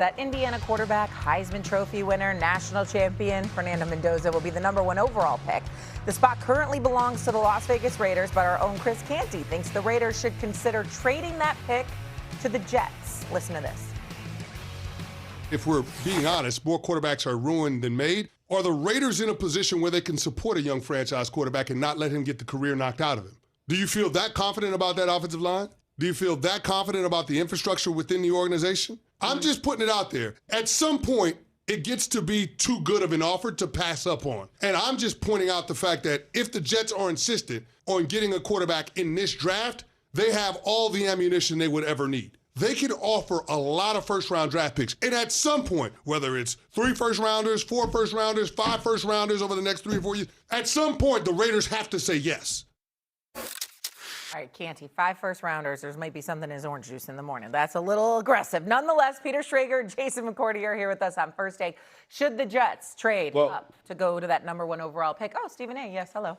That Indiana quarterback, Heisman Trophy winner, national champion, Fernando Mendoza will be the #1 overall pick. The spot currently belongs to the Las Vegas Raiders, but our own Chris Canty thinks the Raiders should consider trading that pick to the Jets. Listen to this. If we're being honest, more quarterbacks are ruined than made. Are the Raiders in a position where they can support a young franchise quarterback and not let him get the career knocked out of him? Do you feel that confident about that offensive line? Do you feel that confident about the infrastructure within the organization? I'm just putting it out there. At some point, it gets to be too good of an offer to pass up on. And I'm just pointing out the fact that if the Jets are insistent on getting a quarterback in this draft, they have all the ammunition they would ever need. They could offer a lot of first-round draft picks. And at some point, whether it's 3 first-rounders, 4 first-rounders, 5 first-rounders over the next 3 or 4 years, at some point, the Raiders have to say yes. All right, Canty, 5 first-rounders. There might be something in his orange juice in the morning. That's a little aggressive. Nonetheless, Peter Schrager and Jason McCourty are here with us on First Take. Should the Jets trade up to go to that #1 overall pick? Oh, Stephen A., yes, hello.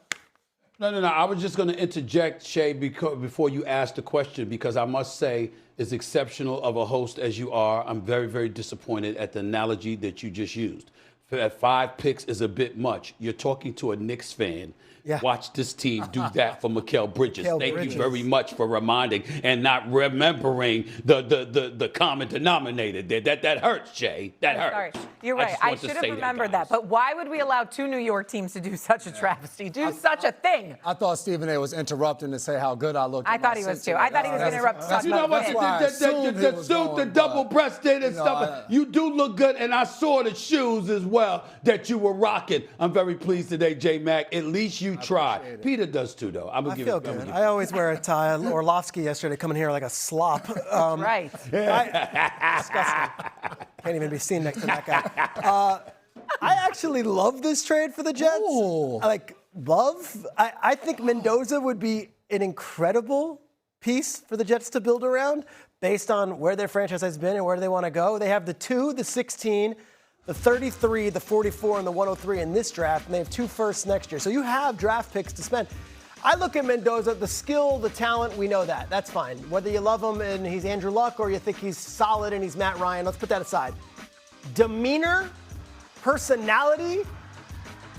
No. I was just going to interject, Shay, before you asked the question, because I must say, as exceptional of a host as you are, I'm very, very disappointed at the analogy that you just used. That 5 picks is a bit much. You're talking to a Knicks fan. Yeah. Watch this team do that for Mikal Bridges. Thank you very much for reminding and not remembering the common denominator there. That hurts, Jay. That hurts. Sorry. You're right. I should have remembered that. But why would we allow 2 New York teams to do such a travesty, such a thing? I thought Stephen A. was interrupting to say how good I looked. I thought he was too. I thought he was going to interrupt. You know what? The suit, the double-breasted and stuff. You do look good, and I saw the shoes as well that you were rocking. I'm very pleased today, J Mac. At least you tried. Peter does too, though. I feel good. I always wear a tie. Orlovsky yesterday coming here like a slop. Right. Disgusting. Can't even be seen next to that guy. I actually love this trade for the Jets. Ooh. I think Mendoza would be an incredible piece for the Jets to build around based on where their franchise has been and where they want to go. They have the 2, the 16, the 33, the 44, and the 103 in this draft, and they have 2 firsts next year. So you have draft picks to spend. I look at Mendoza, the skill, the talent, we know that. That's fine. Whether you love him and he's Andrew Luck or you think he's solid and he's Matt Ryan, let's put that aside. Demeanor, personality,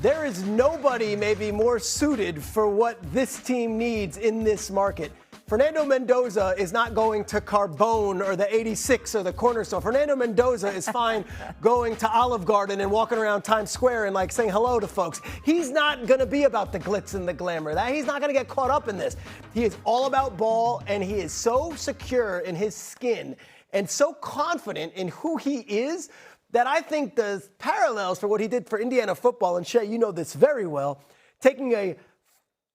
there is nobody maybe more suited for what this team needs in this market. Fernando Mendoza is not going to Carbone or the 86 or the Cornerstone. Fernando Mendoza is fine going to Olive Garden and walking around Times Square and like saying hello to folks. He's not going to be about the glitz and the glamour. He's not going to get caught up in this. He is all about ball, and he is so secure in his skin and so confident in who he is that I think the parallels for what he did for Indiana football, and Shay, you know this very well, taking a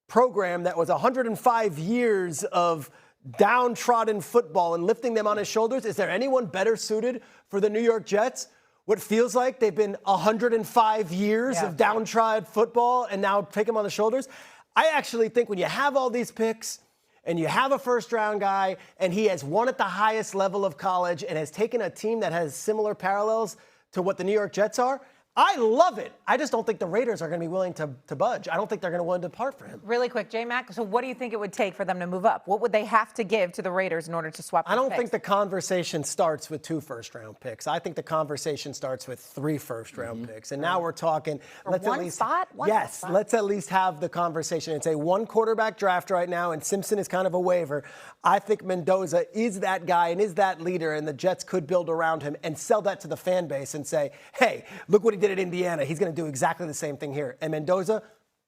program that was 105 years of downtrodden football and lifting them on his shoulders. Is there anyone better suited for the New York Jets? What feels like they've been 105 years of downtrodden football and now take them on the shoulders. I actually think when you have all these picks and you have a first-round guy and he has won at the highest level of college and has taken a team that has similar parallels to what the New York Jets are, I love it. I just don't think the Raiders are going to be willing to budge. I don't think they're going to want to depart for him. Really quick, J-Mac, so what do you think it would take for them to move up? What would they have to give to the Raiders in order to swap I don't picks? think the conversation starts with 2 first-round picks. I think the conversation starts with 3 first-round picks. And now we're talking, let's at least let's at least have the conversation. It's a 1 quarterback draft right now, and Simpson is kind of a waiver. I think Mendoza is that guy and is that leader, and the Jets could build around him and sell that to the fan base and say, hey, look what he did at Indiana. He's going to do exactly the same thing here. And Mendoza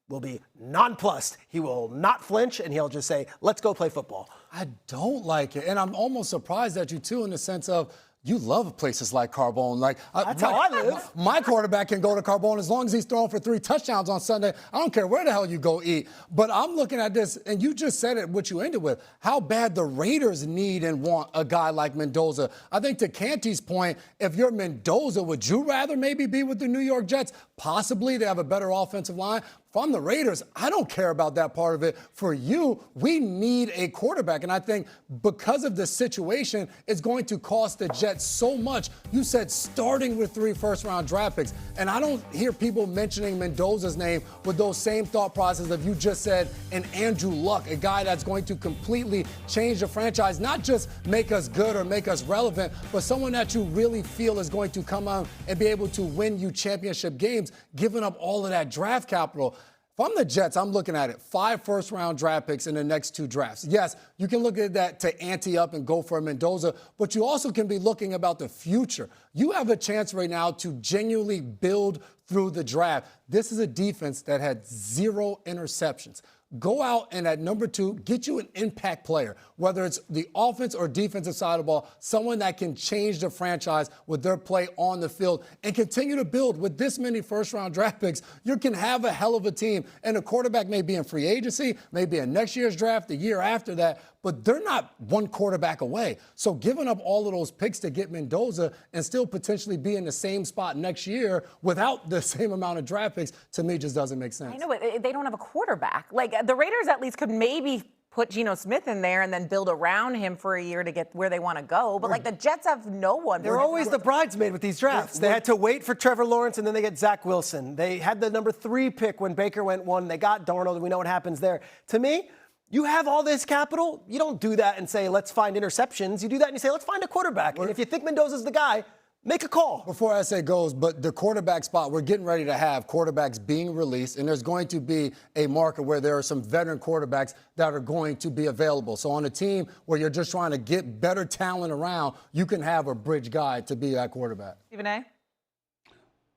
will be nonplussed. He will not flinch, and he'll just say, let's go play football. I don't like it. And I'm almost surprised at you, too, in the sense of you love places like Carbone. That's how I live. My quarterback can go to Carbone as long as he's throwing for 3 touchdowns on Sunday. I don't care where the hell you go eat. But I'm looking at this, and you just said it, what you ended with, how bad the Raiders need and want a guy like Mendoza. I think to Canty's point, if you're Mendoza, would you rather maybe be with the New York Jets? Possibly. They have a better offensive line. If I'm the Raiders, I don't care about that part of it. For you, we need a quarterback. And I think because of the situation, it's going to cost the Jets so much. You said starting with 3 first-round draft picks. And I don't hear people mentioning Mendoza's name with those same thought processes of you just said an Andrew Luck, a guy that's going to completely change the franchise, not just make us good or make us relevant, but someone that you really feel is going to come out and be able to win you championship games, giving up all of that draft capital. If I'm the Jets, I'm looking at it. 5 first-round draft picks in the next 2 drafts. Yes, you can look at that to ante up and go for a Mendoza, but you also can be looking about the future. You have a chance right now to genuinely build through the draft. This is a defense that had 0 interceptions. Go out and at number 2, get you an impact player, whether it's the offense or defensive side of the ball, someone that can change the franchise with their play on the field and continue to build. With this many first-round draft picks, you can have a hell of a team. And a quarterback may be in free agency, maybe in next year's draft, the year after that, but they're not one quarterback away. So giving up all of those picks to get Mendoza and still potentially be in the same spot next year without the same amount of draft picks, to me, just doesn't make sense. I know, but they don't have a quarterback. Like, the Raiders at least could maybe put Geno Smith in there and then build around him for a year to get where they want to go. But, like, the Jets have no one. They're always the bridesmaid with these drafts. They had to wait for Trevor Lawrence, and then they get Zach Wilson. They had the number 3 pick when Baker went 1. They got Darnold. We know what happens there. To me, you have all this capital. You don't do that and say, let's find interceptions. You do that and you say, let's find a quarterback. And if you think Mendoza's the guy, make a call. Before I say goes, but the quarterback spot, we're getting ready to have quarterbacks being released, and there's going to be a market where there are some veteran quarterbacks that are going to be available. So on a team where you're just trying to get better talent around, you can have a bridge guy to be that quarterback. Stephen A?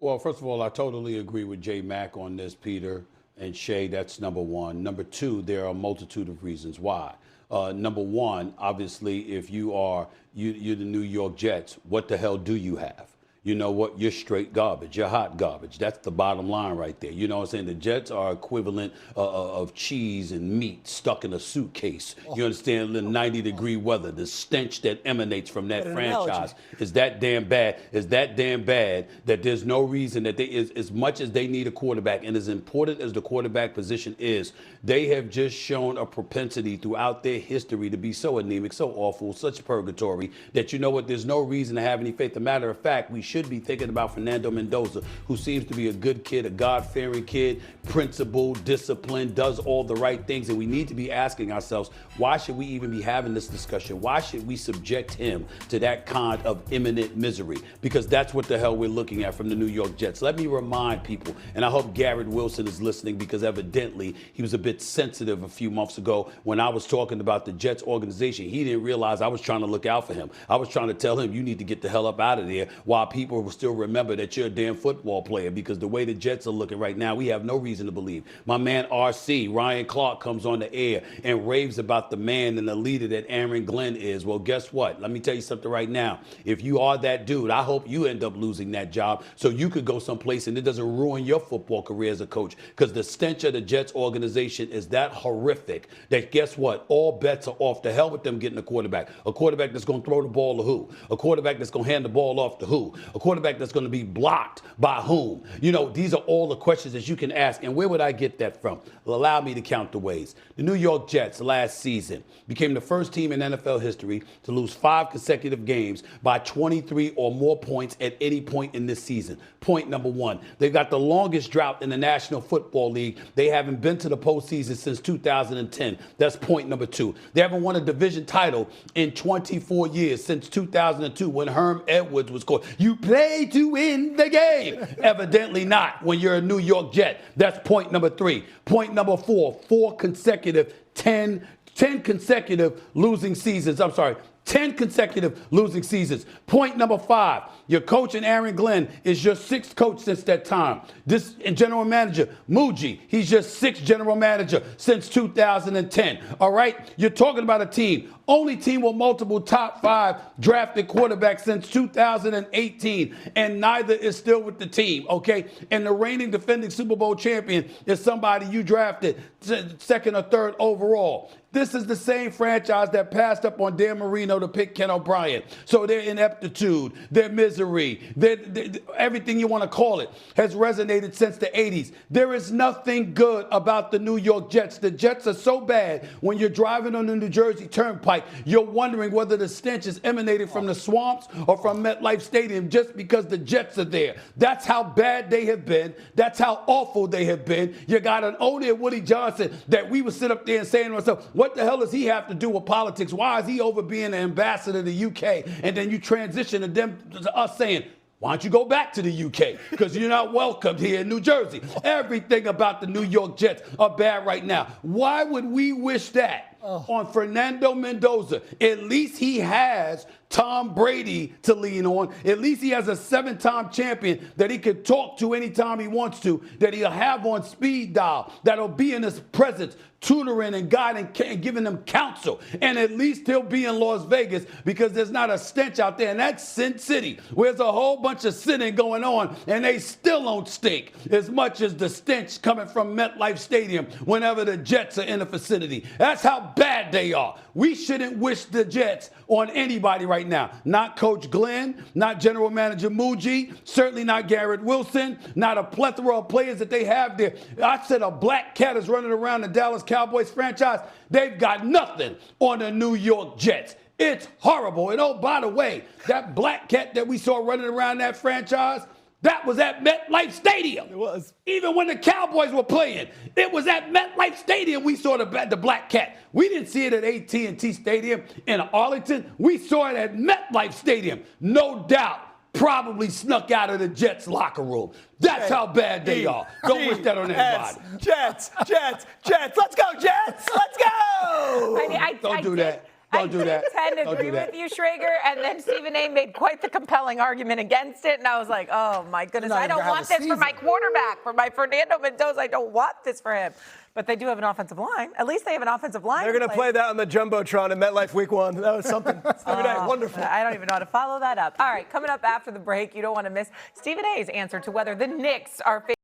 Well, first of all, I totally agree with J. Mack on this, Peter and Shay. That's number 1. Number 2, there are a multitude of reasons why. Number 1, obviously, if you're the New York Jets, what the hell do you have? You know what? You're straight garbage. You're hot garbage. That's the bottom line right there. You know what I'm saying? The Jets are equivalent of cheese and meat stuck in a suitcase. You understand? The 90-degree weather, the stench that emanates from that franchise is that damn bad. Is that damn bad that there's no reason that as much as they need a quarterback and as important as the quarterback position is, they have just shown a propensity throughout their history to be so anemic, so awful, such purgatory that you know what? There's no reason to have any faith. As a matter of fact, we should be thinking about Fernando Mendoza, who seems to be a good kid, a God-fearing kid, principled, disciplined, does all the right things. And we need to be asking ourselves, why should we even be having this discussion? Why should we subject him to that kind of imminent misery? Because that's what the hell we're looking at from the New York Jets. Let me remind people, and I hope Garrett Wilson is listening, because evidently he was a bit sensitive a few months ago when I was talking about the Jets organization. He didn't realize I was trying to look out for him. I was trying to tell him, you need to get the hell up out of there, while people will still remember that you're a damn football player, because the way the Jets are looking right now, we have no reason to believe. My man RC, Ryan Clark, comes on the air and raves about the man and the leader that Aaron Glenn is. Well, guess what? Let me tell you something right now. If you are that dude, I hope you end up losing that job so you could go someplace and it doesn't ruin your football career as a coach, because the stench of the Jets organization is that horrific that guess what? All bets are off. The hell with them getting a quarterback that's going to throw the ball to who? A quarterback that's going to hand the ball off to who? A quarterback that's going to be blocked by whom? You know, these are all the questions that you can ask. And where would I get that from? Well, allow me to count the ways. The New York Jets last season became the first team in NFL history to lose 5 consecutive games by 23 or more points at any point in this season. Point number 1, they've got the longest drought in the National Football League. They haven't been to the postseason since 2010. That's point number 2. They haven't won a division title in 24 years, since 2002 when Herm Edwards was called. You play to win the game. Evidently not when you're a New York Jet. That's point number 3. Point number 4, 10 consecutive losing seasons. 10 consecutive losing seasons. Point number 5, your coach in Aaron Glenn is your 6th coach since that time. This general manager, Muji, he's your 6th general manager since 2010. All right? You're talking about a team, only team with multiple top 5 drafted quarterbacks since 2018, and neither is still with the team, okay? And the reigning defending Super Bowl champion is somebody you drafted 2nd or 3rd overall. This is the same franchise that passed up on Dan Marino to pick Ken O'Brien. So their ineptitude, their misery, everything you want to call it has resonated since the 80s. There is nothing good about the New York Jets. The Jets are so bad when you're driving on the New Jersey Turnpike, you're wondering whether the stench is emanating from the swamps or from MetLife Stadium just because the Jets are there. That's how bad they have been. That's how awful they have been. You got an owner, Woody Johnson, that we would sit up there and saying to ourselves, what the hell does he have to do with politics? Why is he over being an ambassador to the UK? And then you transition to us saying, why don't you go back to the UK? Because you're not welcomed here in New Jersey. Everything about the New York Jets are bad right now. Why would we wish that on Fernando Mendoza? At least he has Tom Brady to lean on. At least he has a 7-time champion that he can talk to anytime he wants to, that he'll have on speed dial, that'll be in his presence, tutoring and guiding and giving them counsel. And at least he'll be in Las Vegas because there's not a stench out there. And that's Sin City, where there's a whole bunch of sinning going on, and they still don't stink as much as the stench coming from MetLife Stadium whenever the Jets are in the vicinity. That's how bad they are. We shouldn't wish the Jets on anybody right now. Not Coach Glenn, not General Manager Muji, certainly not Garrett Wilson, not a plethora of players that they have there. I said a black cat is running around the Dallas Cowboys franchise. They've got nothing on the New York Jets. It's horrible. And oh, by the way, that black cat that we saw running around that franchise, that was at MetLife Stadium. It was. Even when the Cowboys were playing, it was at MetLife Stadium we saw the black cat. We didn't see it at AT&T Stadium in Arlington. We saw it at MetLife Stadium. No doubt, probably snuck out of the Jets locker room. That's how bad they are. Don't wish that on anybody. Jets. Let's go, Jets. Let's go. Don't do that. Don't do that. I tend to agree with you, Schrager, and then Stephen A. made quite the compelling argument against it, and I was like, oh, my goodness, I don't want this for my quarterback, for my Fernando Mendoza. I don't want this for him. But they do have an offensive line. At least they have an offensive line. They're going to play that on the Jumbotron in MetLife Week 1. That was something. Wonderful. I don't even know how to follow that up. All right, coming up after the break, you don't want to miss Stephen A.'s answer to whether the Knicks are